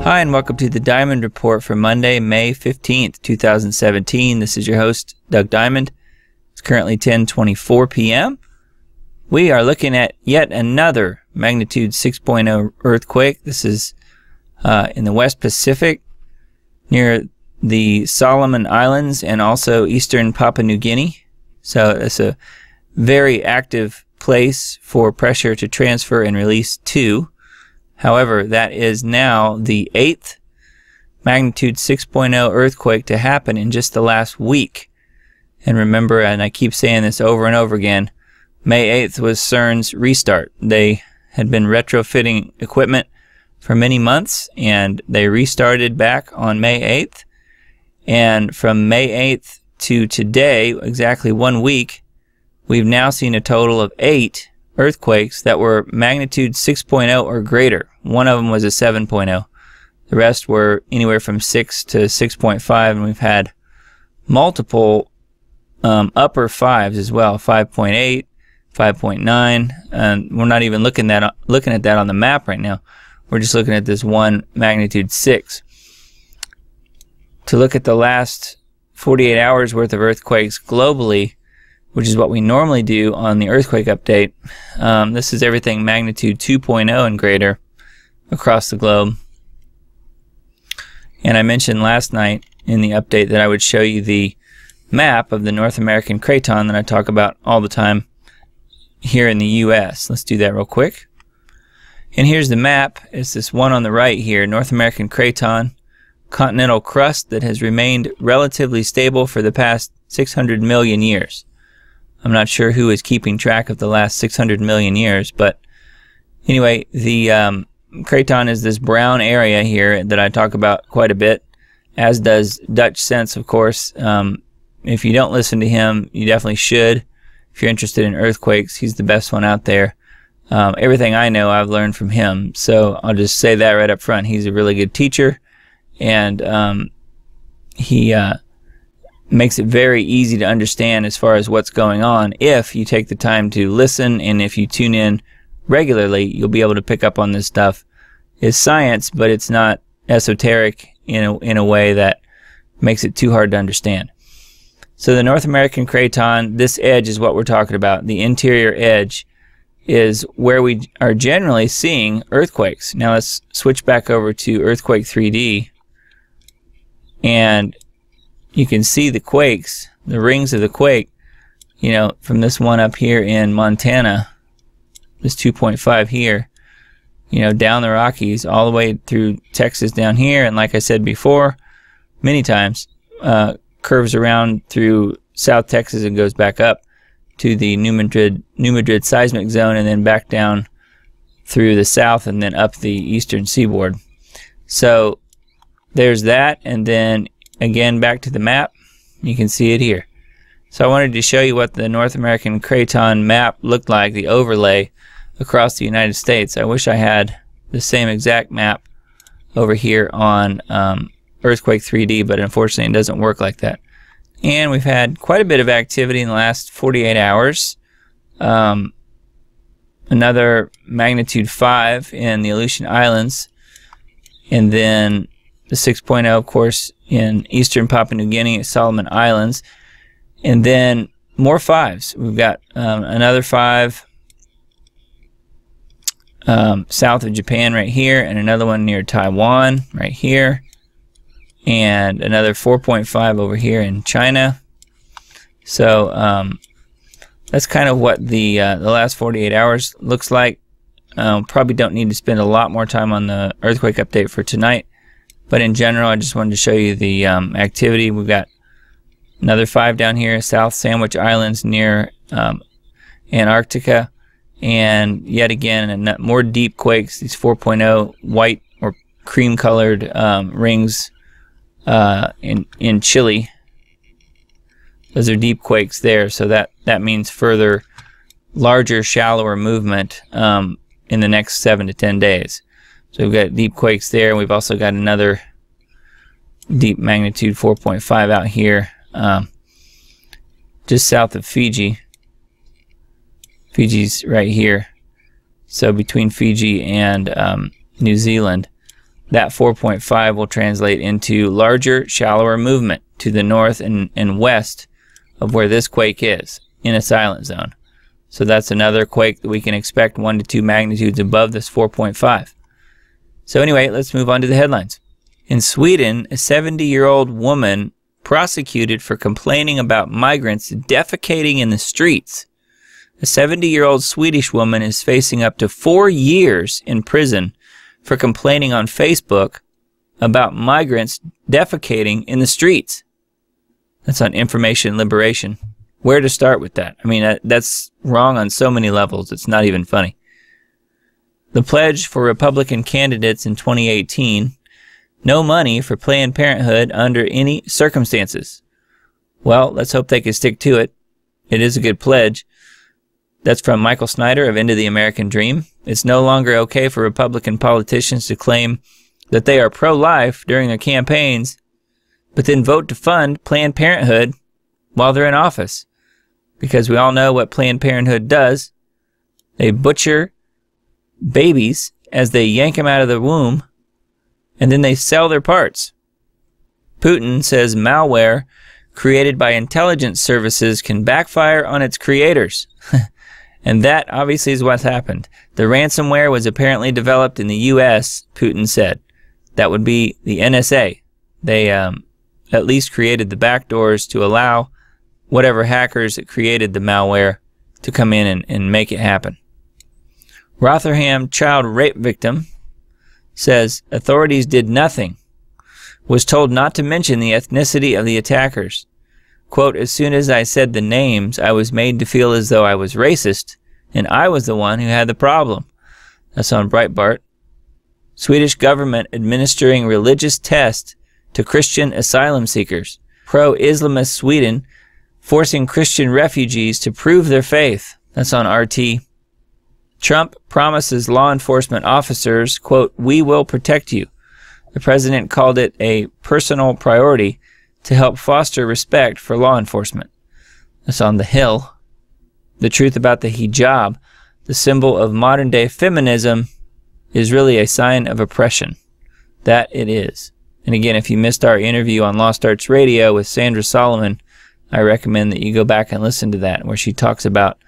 Hi, and welcome to the Diamond Report for Monday, May 15th, 2017. This is your host, Doug Diamond. It's currently 10:24 p.m. We are looking at yet another magnitude 6.0 earthquake. This is in the West Pacific near the Solomon Islands and also eastern Papua New Guinea. So it's a very active place for pressure to transfer and release to. However, that is now the 8th magnitude 6.0 earthquake to happen in just the last week. And remember, and I keep saying this over and over again, May 8th was CERN's restart. They had been retrofitting equipment for many months, and they restarted back on May 8th. And from May 8th to today, exactly 1 week, we've now seen a total of 8 earthquakes that were magnitude 6.0 or greater. One of them was a 7.0. The rest were anywhere from 6 to 6.5, and we've had multiple upper 5s as well, 5.8, 5.9, and we're not even looking at that on the map right now. We're just looking at this one magnitude 6. To look at the last 48 hours worth of earthquakes globally, which is what we normally do on the earthquake update. This is everything magnitude 2.0 and greater across the globe. And I mentioned last night in the update that I would show you the map of the North American craton that I talk about all the time here in the US. Let's do that real quick. And here's the map. It's this one on the right here, North American craton, continental crust that has remained relatively stable for the past 600 million years. I'm not sure who is keeping track of the last 600 million years, but anyway, the craton is this brown area here that I talk about quite a bit, as does Dutch Sense, of course. If you don't listen to him, you definitely should. If you're interested in earthquakes, he's the best one out there. Everything I know, I've learned from him, so I'll just say that right up front. He's a really good teacher, and he makes it very easy to understand as far as what's going on. If you take the time to listen, and if you tune in regularly, you'll be able to pick up on this stuff. It's science, but it's not esoteric in a way that makes it too hard to understand. So the North American craton, this edge is what we're talking about. The interior edge is where we are generally seeing earthquakes. Now let's switch back over to Earthquake 3D, and you can see the quakes, the rings of the quake, from this one up here in Montana, this 2.5 here, down the Rockies, all the way through Texas down here, and like I said before, many times, curves around through South Texas and goes back up to the New Madrid seismic zone, and then back down through the south and then up the eastern seaboard. So there's that, and then again, back to the map, you can see it here. So I wanted to show you what the North American craton map looked like, the overlay across the United States. I wish I had the same exact map over here on Earthquake 3D, but unfortunately it doesn't work like that. And we've had quite a bit of activity in the last 48 hours. Another magnitude 5 in the Aleutian Islands, and then the 6.0, of course, in eastern Papua New Guinea, Solomon Islands, and then more 5s. We've got another 5 south of Japan right here, and another one near Taiwan right here, and another 4.5 over here in China. So that's kind of what the last 48 hours looks like. Probably don't need to spend a lot more time on the earthquake update for tonight. But in general, I just wanted to show you the activity. We've got another 5 down here, South Sandwich Islands near Antarctica. And yet again, more deep quakes, these 4.0 white or cream-colored rings in Chile. Those are deep quakes there, so that means further larger, shallower movement in the next 7 to 10 days. So we've got deep quakes there. We've also got another deep magnitude 4.5 out here, just south of Fiji. Fiji's right here. So between Fiji and New Zealand. that 4.5 will translate into larger, shallower movement to the north and west of where this quake is, in a silent zone. So that's another quake that we can expect 1 to 2 magnitudes above this 4.5. So anyway, let's move on to the headlines. In Sweden, a 70-year-old woman prosecuted for complaining about migrants defecating in the streets. A 70-year-old Swedish woman is facing up to 4 years in prison for complaining on Facebook about migrants defecating in the streets. That's on Information Liberation. Where to start with that? I mean, that's wrong on so many levels, it's not even funny. The pledge for Republican candidates in 2018, no money for Planned Parenthood under any circumstances. Well, let's hope they can stick to it. It is a good pledge. That's from Michael Snyder of End of the American Dream. It's no longer okay for Republican politicians to claim that they are pro-life during their campaigns, but then vote to fund Planned Parenthood while they're in office. Because we all know what Planned Parenthood does. They butcher babies as they yank them out of the womb, and then they sell their parts. Putin says malware created by intelligence services can backfire on its creators. And that obviously is what's happened. The ransomware was apparently developed in the U.S., Putin said. That would be the NSA. They at least created the backdoors to allow whatever hackers that created the malware to come in and make it happen. Rotherham child rape victim says authorities did nothing. Was told not to mention the ethnicity of the attackers. Quote, as soon as I said the names, I was made to feel as though I was racist, and I was the one who had the problem. That's on Breitbart. Swedish government administering religious test to Christian asylum seekers. Pro-Islamist Sweden forcing Christian refugees to prove their faith. That's on RT. Trump promises law enforcement officers, quote, we will protect you. The president called it a personal priority to help foster respect for law enforcement. That's on The Hill. The truth about the hijab, the symbol of modern-day feminism, is really a sign of oppression. That it is. And again, if you missed our interview on Lost Arts Radio with Sandra Solomon, I recommend that you go back and listen to that, where she talks about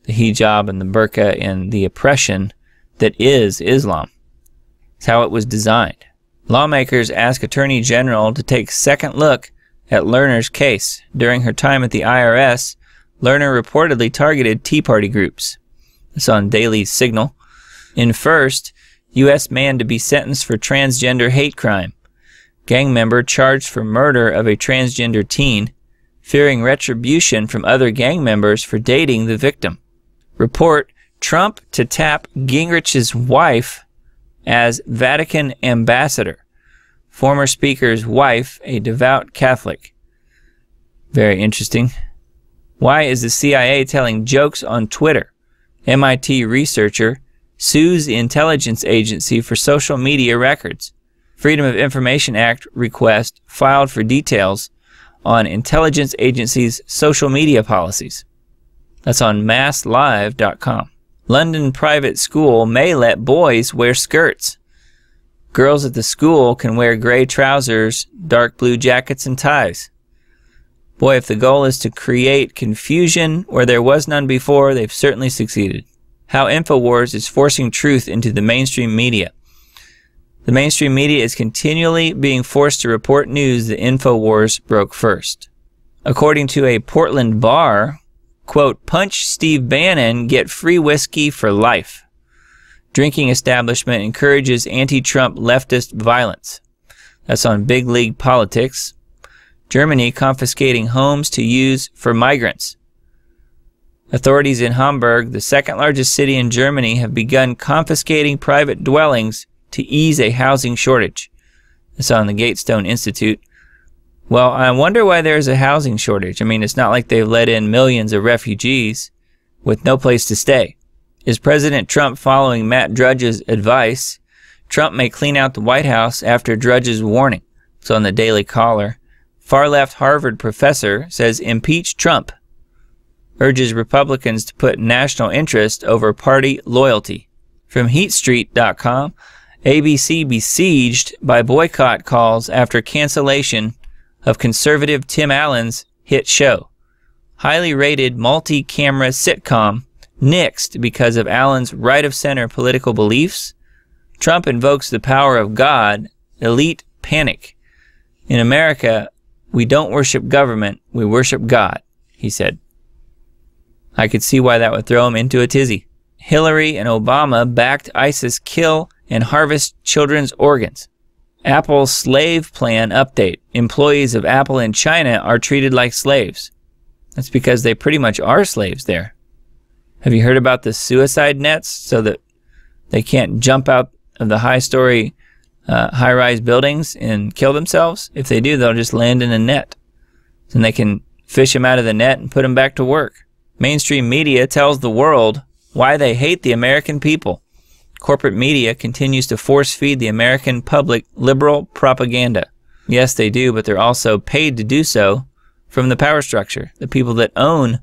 the hijab and the burqa and the oppression that is Islam. It's how it was designed. Lawmakers ask Attorney General to take second look at Lerner's case. During her time at the IRS, Lerner reportedly targeted Tea Party groups. It's on Daily Signal. In first, U.S. man to be sentenced for transgender hate crime. Gang member charged for murder of a transgender teen, fearing retribution from other gang members for dating the victim. Report, Trump to tap Gingrich's wife as Vatican ambassador. Former speaker's wife, a devout Catholic. Very interesting. Why is the CIA telling jokes on Twitter? MIT researcher sues the intelligence agency for social media records. Freedom of Information Act request filed for details on intelligence agency's social media policies. That's on masslive.com. London private school may let boys wear skirts. Girls at the school can wear gray trousers, dark blue jackets, and ties. Boy, if the goal is to create confusion where there was none before, they've certainly succeeded. How InfoWars is forcing truth into the mainstream media. The mainstream media is continually being forced to report news that InfoWars broke first. According to a Portland bar, quote, punch Steve Bannon, get free whiskey for life. Drinking establishment encourages anti-Trump leftist violence. That's on Big League Politics. Germany confiscating homes to use for migrants. Authorities in Hamburg, the second largest city in Germany, have begun confiscating private dwellings to ease a housing shortage. That's on the Gatestone Institute. Well, I wonder why there's a housing shortage. I mean, it's not like they've let in millions of refugees with no place to stay. Is President Trump following Matt Drudge's advice? Trump may clean out the White House after Drudge's warning. It's on the Daily Caller. Far-left Harvard professor says impeach Trump. Urges Republicans to put national interest over party loyalty. From HeatStreet.com, ABC besieged by boycott calls after cancellation of conservative Tim Allen's hit show. Highly rated multi-camera sitcom nixed because of Allen's right-of-center political beliefs. Trump invokes the power of God. Elite panic. In America, we don't worship government, we worship God, he said. I could see why that would throw him into a tizzy. Hillary and Obama backed ISIS kill and harvest children's organs. Apple slave plan update. Employees of Apple in China are treated like slaves. That's because they pretty much are slaves there. Have you heard about the suicide nets so that they can't jump out of the high-story, high-rise buildings and kill themselves? If they do, they'll just land in a net. And they can fish them out of the net and put them back to work. Mainstream media tells the world why they hate the American people. Corporate media continues to force-feed the American public liberal propaganda. Yes, they do, but they're also paid to do so from the power structure. The people that own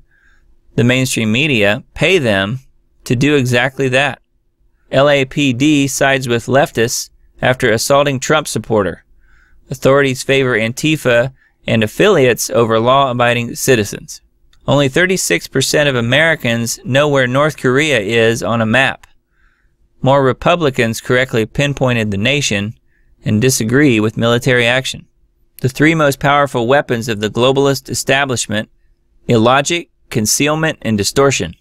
the mainstream media pay them to do exactly that. LAPD sides with leftists after assaulting Trump supporter. Authorities favor Antifa and affiliates over law-abiding citizens. Only 36% of Americans know where North Korea is on a map. More Republicans correctly pinpointed the nation and disagree with military action. The three most powerful weapons of the globalist establishment: illogic, concealment, and distortion.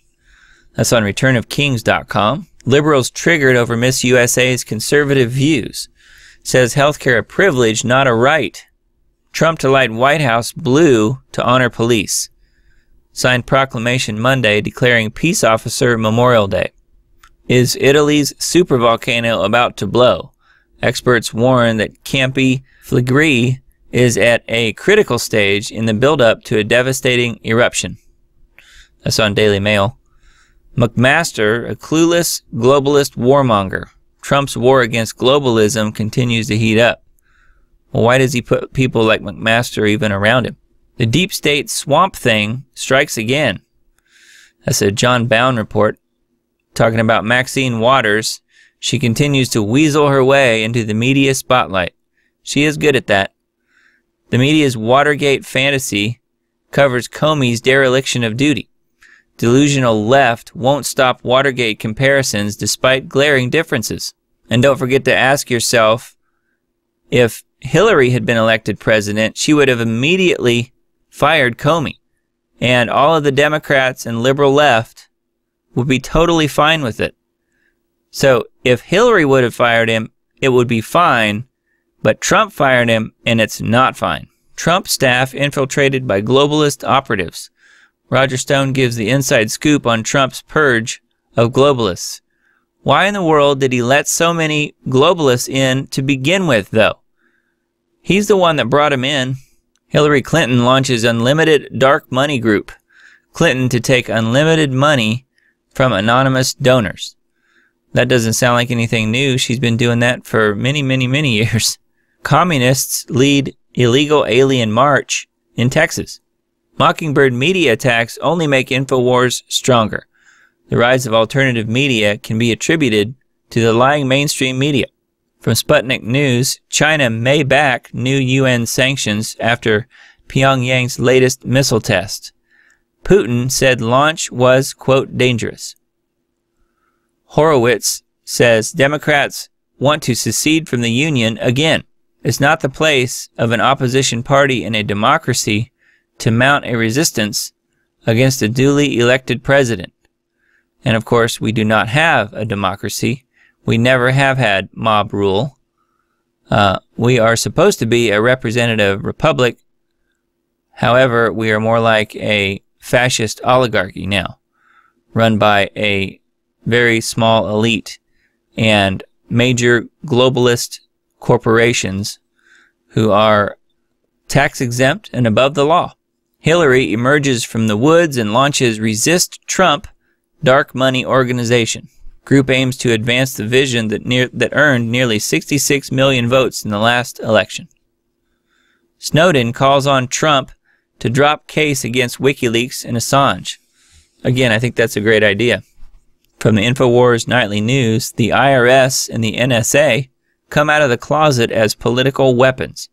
That's on returnofkings.com. Liberals triggered over Miss USA's conservative views. Says healthcare a privilege, not a right. Trump to light White House blue to honor police. Signed proclamation Monday declaring Peace Officer Memorial Day. Is Italy's supervolcano about to blow? Experts warn that Campi Flegrei is at a critical stage in the build-up to a devastating eruption. That's on Daily Mail. McMaster, a clueless globalist warmonger. Trump's war against globalism continues to heat up. Well, why does he put people like McMaster even around him? The deep state swamp thing strikes again. That's a John Bound report talking about Maxine Waters. She continues to weasel her way into the media spotlight. She is good at that. The media's Watergate fantasy covers Comey's dereliction of duty. Delusional left won't stop Watergate comparisons despite glaring differences. And don't forget to ask yourself, if Hillary had been elected president, she would have immediately fired Comey. And all of the Democrats and liberal left would be totally fine with it. So if Hillary would have fired him, it would be fine. But Trump fired him, and it's not fine. Trump staff infiltrated by globalist operatives. Roger Stone gives the inside scoop on Trump's purge of globalists. Why in the world did he let so many globalists in to begin with, though? He's the one that brought him in. Hillary Clinton launches Unlimited Dark Money Group. Clinton to take unlimited money from anonymous donors. That doesn't sound like anything new. She's been doing that for many, many, many years. Communists lead illegal alien march in Texas. Mockingbird media attacks only make InfoWars stronger. The rise of alternative media can be attributed to the lying mainstream media. From Sputnik News, China may back new UN sanctions after Pyongyang's latest missile test. Putin said launch was, quote, dangerous. Horowitz says Democrats want to secede from the Union again. It's not the place of an opposition party in a democracy to mount a resistance against a duly elected president. And of course, we do not have a democracy. We never have had mob rule. We are supposed to be a representative republic. However, we are more like a fascist oligarchy now, run by a very small elite and major globalist corporations who are tax exempt and above the law. Hillary emerges from the woods and launches Resist Trump Dark Money Organization. Group aims to advance the vision that earned nearly 66 million votes in the last election. Snowden calls on Trump to drop case against WikiLeaks and Assange. Again, I think that's a great idea. From the InfoWars Nightly News, the IRS and the NSA come out of the closet as political weapons.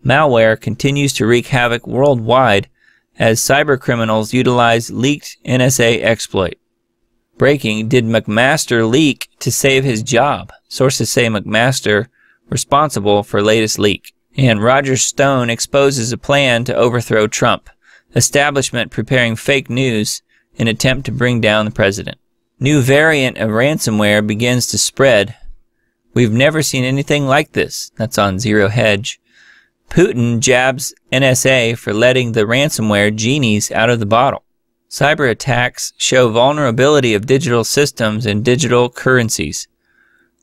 Malware continues to wreak havoc worldwide as cybercriminals utilize leaked NSA exploit. Breaking, did McMaster leak to save his job? Sources say McMaster responsible for latest leak. And Roger Stone exposes a plan to overthrow Trump. Establishment preparing fake news in attempt to bring down the president. New variant of ransomware begins to spread. We've never seen anything like this. That's on Zero Hedge. Putin jabs NSA for letting the ransomware genies out of the bottle. Cyber attacks show vulnerability of digital systems and digital currencies.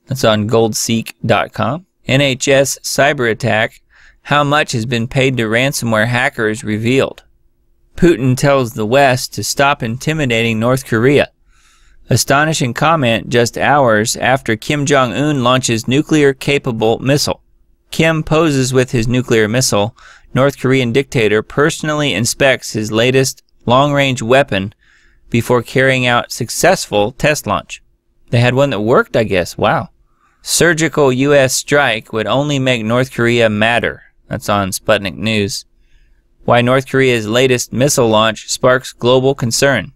That's on goldseek.com. NHS cyber attack. How much has been paid to ransomware hackers revealed. Putin tells the West to stop intimidating North Korea. Astonishing comment just hours after Kim Jong-un launches nuclear-capable missile. Kim poses with his nuclear missile. North Korean dictator personally inspects his latest long-range weapon before carrying out successful test launch. They had one that worked, I guess. Wow. Surgical U.S. strike would only make North Korea madder. That's on Sputnik News. Why North Korea's latest missile launch sparks global concern.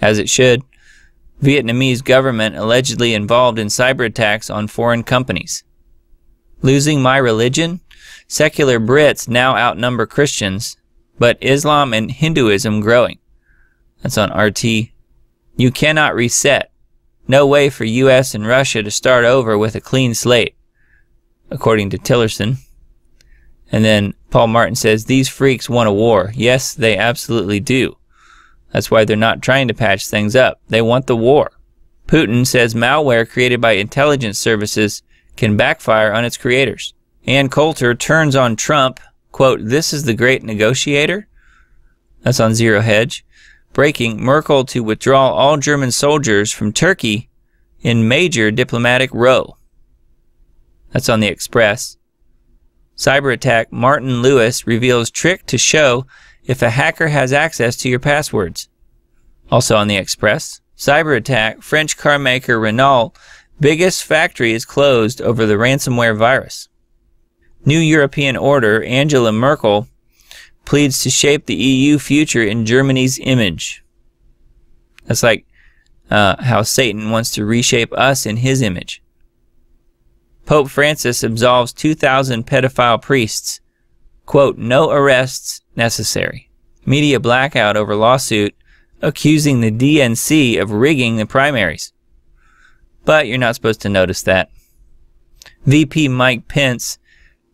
As it should. Vietnamese government allegedly involved in cyber attacks on foreign companies. Losing my religion? Secular Brits now outnumber Christians, but Islam and Hinduism growing. That's on RT. You cannot reset. No way for US and Russia to start over with a clean slate, according to Tillerson. And then Paul Martin says, these freaks want a war. Yes, they absolutely do. That's why they're not trying to patch things up. They want the war. Putin says malware created by intelligence services can backfire on its creators. Ann Coulter turns on Trump. Quote, this is the great negotiator? That's on Zero Hedge. Breaking, Merkel to withdraw all German soldiers from Turkey in major diplomatic row. That's on the Express. Cyber attack, Martin Lewis reveals trick to show if a hacker has access to your passwords. Also on the Express. Cyber attack, French car maker Renault biggest factory is closed over the ransomware virus. New European order, Angela Merkel pleads to shape the EU future in Germany's image. That's like how Satan wants to reshape us in his image. Pope Francis absolves 2,000 pedophile priests. Quote, no arrests necessary. Media blackout over lawsuit accusing the DNC of rigging the primaries. But you're not supposed to notice that. VP Mike Pence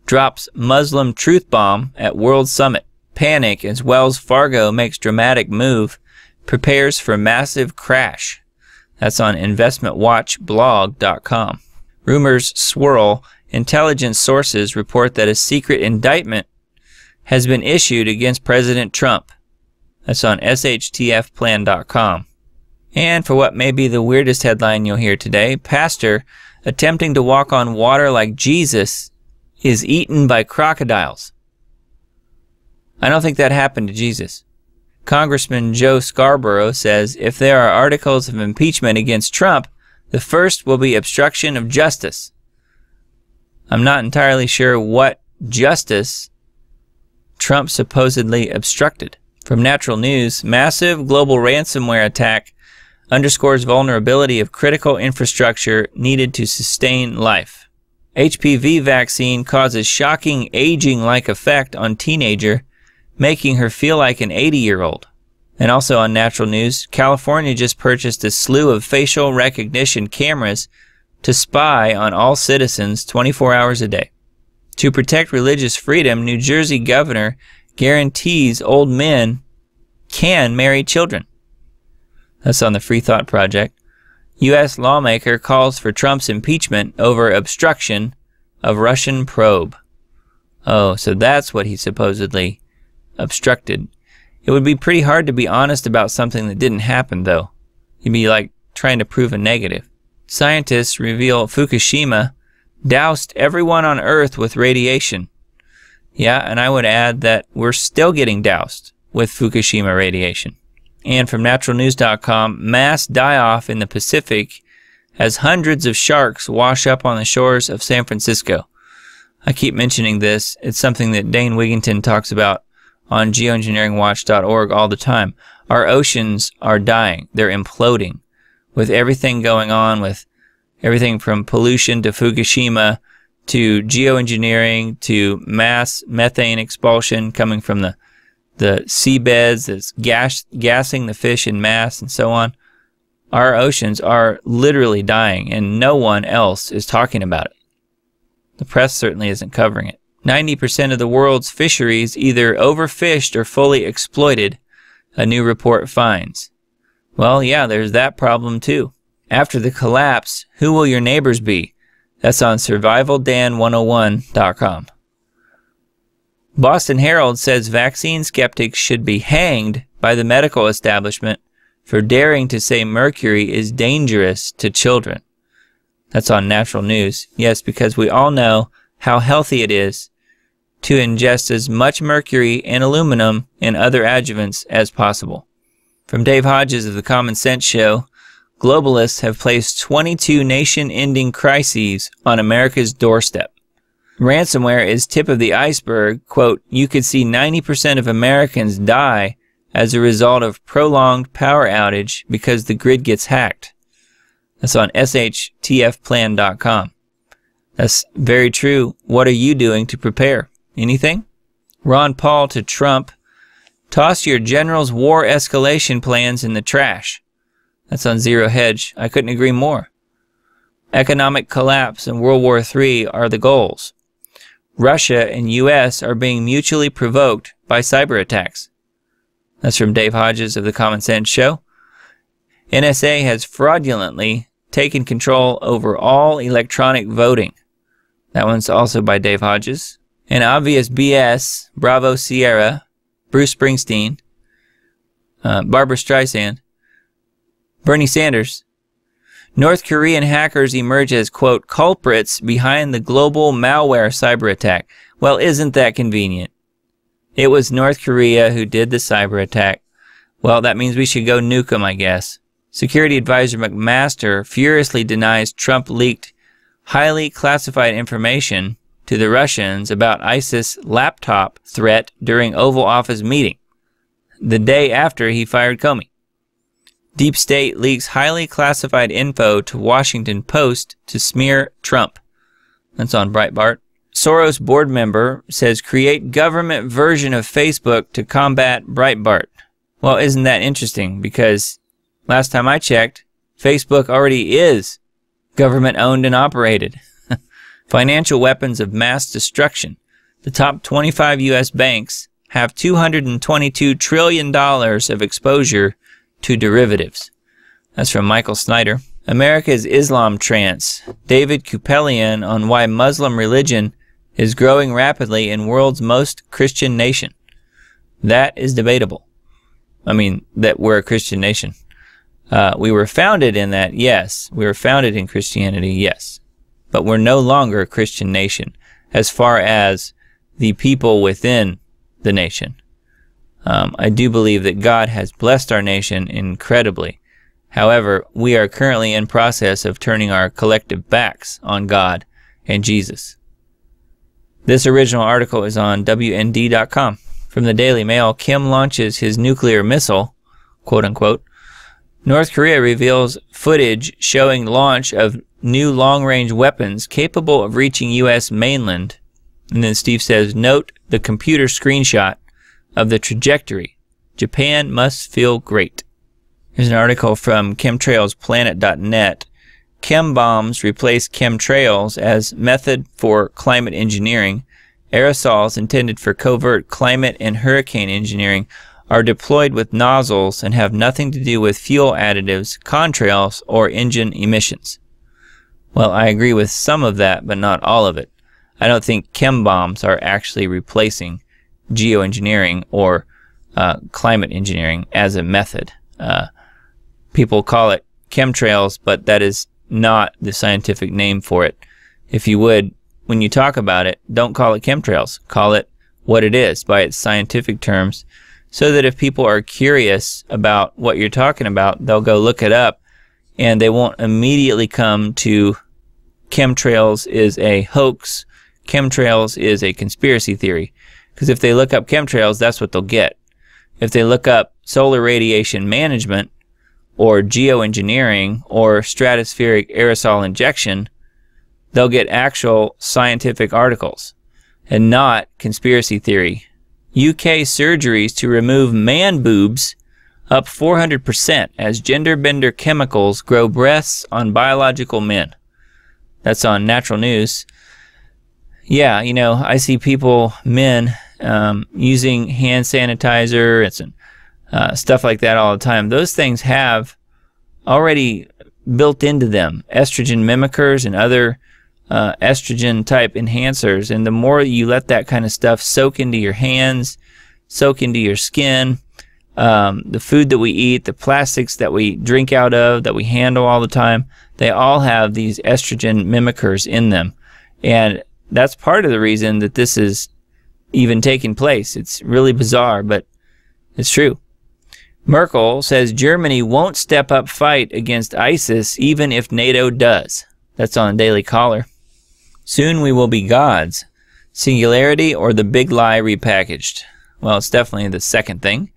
drops Muslim truth bomb at World Summit. Panic as Wells Fargo makes dramatic move, prepares for massive crash. That's on investmentwatchblog.com. Rumors swirl. Intelligence sources report that a secret indictment has been issued against President Trump. That's on shtfplan.com. And for what may be the weirdest headline you'll hear today, pastor attempting to walk on water like Jesus is eaten by crocodiles. I don't think that happened to Jesus. Congressman Joe Scarborough says if there are articles of impeachment against Trump, the first will be obstruction of justice. I'm not entirely sure what justice Trump supposedly obstructed. From Natural News, massive global ransomware attack underscores vulnerability of critical infrastructure needed to sustain life. HPV vaccine causes shocking aging-like effect on teenager, making her feel like an 80-year-old. And also on Natural News, California just purchased a slew of facial recognition cameras to spy on all citizens 24 hours a day. To protect religious freedom, New Jersey governor guarantees old men can marry children. That's on the Free Thought Project. U.S. lawmaker calls for Trump's impeachment over obstruction of Russian probe. Oh, so that's what he supposedly obstructed. It would be pretty hard to be honest about something that didn't happen, though. You'd be like trying to prove a negative. Scientists reveal Fukushima doused everyone on Earth with radiation. Yeah, and I would add that we're still getting doused with Fukushima radiation. And from naturalnews.com, mass die-off in the Pacific as hundreds of sharks wash up on the shores of San Francisco. I keep mentioning this. It's something that Dane Wigington talks about on geoengineeringwatch.org all the time. Our oceans are dying. They're imploding. With everything going on, with everything from pollution to Fukushima to geoengineering to mass methane expulsion coming from the seabeds that's gassing the fish in mass and so on. Our oceans are literally dying, and no one else is talking about it. The press certainly isn't covering it. 90% of the world's fisheries either overfished or fully exploited, a new report finds. Well, yeah, there's that problem too. After the collapse, who will your neighbors be? That's on survivaldan101.com. Boston Herald says vaccine skeptics should be hanged by the medical establishment for daring to say mercury is dangerous to children. That's on Natural News. Yes, because we all know how healthy it is to ingest as much mercury and aluminum and other adjuvants as possible. From Dave Hodges of the Common Sense Show, globalists have placed 22 nation-ending crises on America's doorstep. Ransomware is tip of the iceberg. Quote, you could see 90% of Americans die as a result of prolonged power outage because the grid gets hacked. That's on shtfplan.com. That's very true. What are you doing to prepare? Anything? Ron Paul to Trump, toss your general's war escalation plans in the trash. That's on Zero Hedge. I couldn't agree more. Economic collapse and World War III are the goals. Russia and U.S. are being mutually provoked by cyber attacks. That's from Dave Hodges of the Common Sense Show. NSA has fraudulently taken control over all electronic voting. That one's also by Dave Hodges. And Obvious BS, Bravo Sierra, Bruce Springsteen, Barbara Streisand, Bernie Sanders. North Korean hackers emerge as, quote, culprits behind the global malware cyber attack. Well, isn't that convenient? It was North Korea who did the cyber attack. Well, that means we should go nuke them, I guess. Security Advisor McMaster furiously denies Trump leaked highly classified information to the Russians about ISIS laptop threat during Oval Office meeting, the day after he fired Comey. Deep State leaks highly classified info to Washington Post to smear Trump. That's on Breitbart. Soros board member says create government version of Facebook to combat Breitbart. Well, isn't that interesting? Because last time I checked, Facebook already is government owned and operated. Financial weapons of mass destruction. The top 25 U.S. banks have $222 trillion of exposure to derivatives. That's from Michael Snyder. America's Islam trance. David Kupelian on why Muslim religion is growing rapidly in world's most Christian nation. That is debatable. I mean, that we're a Christian nation. We were founded in that, yes. We were founded in Christianity, yes. But we're no longer a Christian nation as far as the people within the nation. I do believe that God has blessed our nation incredibly. However, we are currently in process of turning our collective backs on God and Jesus. This original article is on WND.com. From the Daily Mail, Kim launches his nuclear missile, quote-unquote. North Korea reveals footage showing launch of new long-range weapons capable of reaching U.S. mainland. And then Steve says, note the computer screenshot of the trajectory. Japan must feel great. Here's an article from chemtrailsplanet.net. Chem bombs replace chemtrails as method for climate engineering. Aerosols intended for covert climate and hurricane engineering are deployed with nozzles and have nothing to do with fuel additives, contrails, or engine emissions. Well, I agree with some of that, but not all of it. I don't think chem bombs are actually replacing geoengineering or climate engineering as a method. People call it chemtrails, but that is not the scientific name for it. If you would, when you talk about it, don't call it chemtrails. Call it what it is by its scientific terms. so that if people are curious about what you're talking about, they'll go look it up and they won't immediately come to chemtrails is a hoax, chemtrails is a conspiracy theory. Because if they look up chemtrails, that's what they'll get. If they look up solar radiation management or geoengineering or stratospheric aerosol injection, they'll get actual scientific articles and not conspiracy theory. UK surgeries to remove man boobs up 400% as gender bender chemicals grow breasts on biological men. That's on Natural News. Yeah, you know, I see people, men, using hand sanitizer and stuff like that all the time. Those things have already built into them estrogen mimickers and other estrogen type enhancers, and the more you let that kind of stuff soak into your hands, soak into your skin, the food that we eat, the plastics that we drink out of, that we handle all the time, they all have these estrogen mimickers in them. And that's part of the reason that this is even taking place. It's really bizarre, but it's true. Merkel says Germany won't step up fight against ISIS even if NATO does. That's on Daily Caller. Soon we will be gods. Singularity or the big lie repackaged. Well, it's definitely the second thing.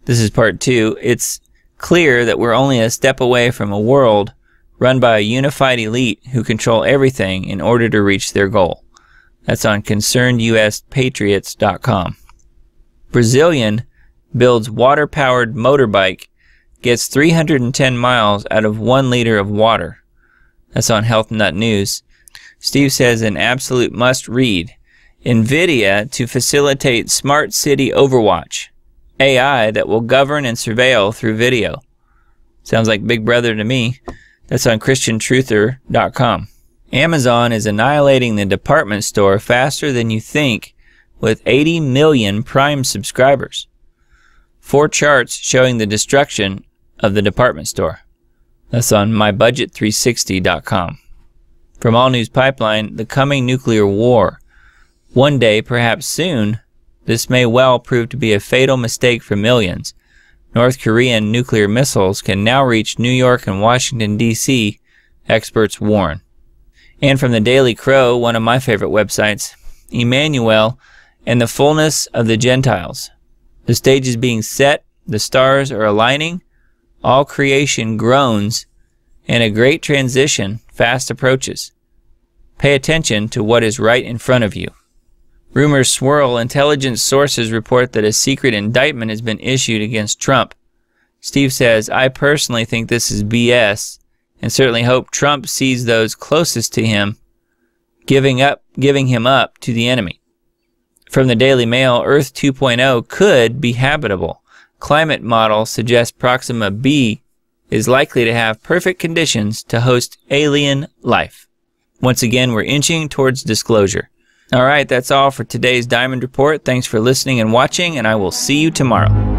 This is part 2. It's clear that we're only a step away from a world run by a unified elite who control everything in order to reach their goal. That's on concerneduspatriots.com. Brazilian builds water-powered motorbike, gets 310 miles out of 1 liter of water. That's on Health Nut News. Steve says an absolute must-read. NVIDIA to facilitate smart city overwatch. AI that will govern and surveil through video. Sounds like Big Brother to me. That's on ChristianTruther.com. Amazon is annihilating the department store faster than you think with 80 million Prime subscribers. 4 charts showing the destruction of the department store. That's on MyBudget360.com. From All News Pipeline, the coming nuclear war. One day, perhaps soon, this may well prove to be a fatal mistake for millions. North Korean nuclear missiles can now reach New York and Washington, D.C., experts warn. And from the Daily Crow, one of my favorite websites, Emmanuel and the fullness of the Gentiles. The stage is being set, the stars are aligning, all creation groans, and a great transition fast approaches. Pay attention to what is right in front of you. Rumors swirl. Intelligence sources report that a secret indictment has been issued against Trump. Steve says, I personally think this is BS and certainly hope Trump sees those closest to him giving him up to the enemy. From the Daily Mail, Earth 2.0 could be habitable. Climate model suggests Proxima b is likely to have perfect conditions to host alien life. Once again, we're inching towards disclosure. All right, that's all for today's Diamond Report. Thanks for listening and watching, and I will see you tomorrow.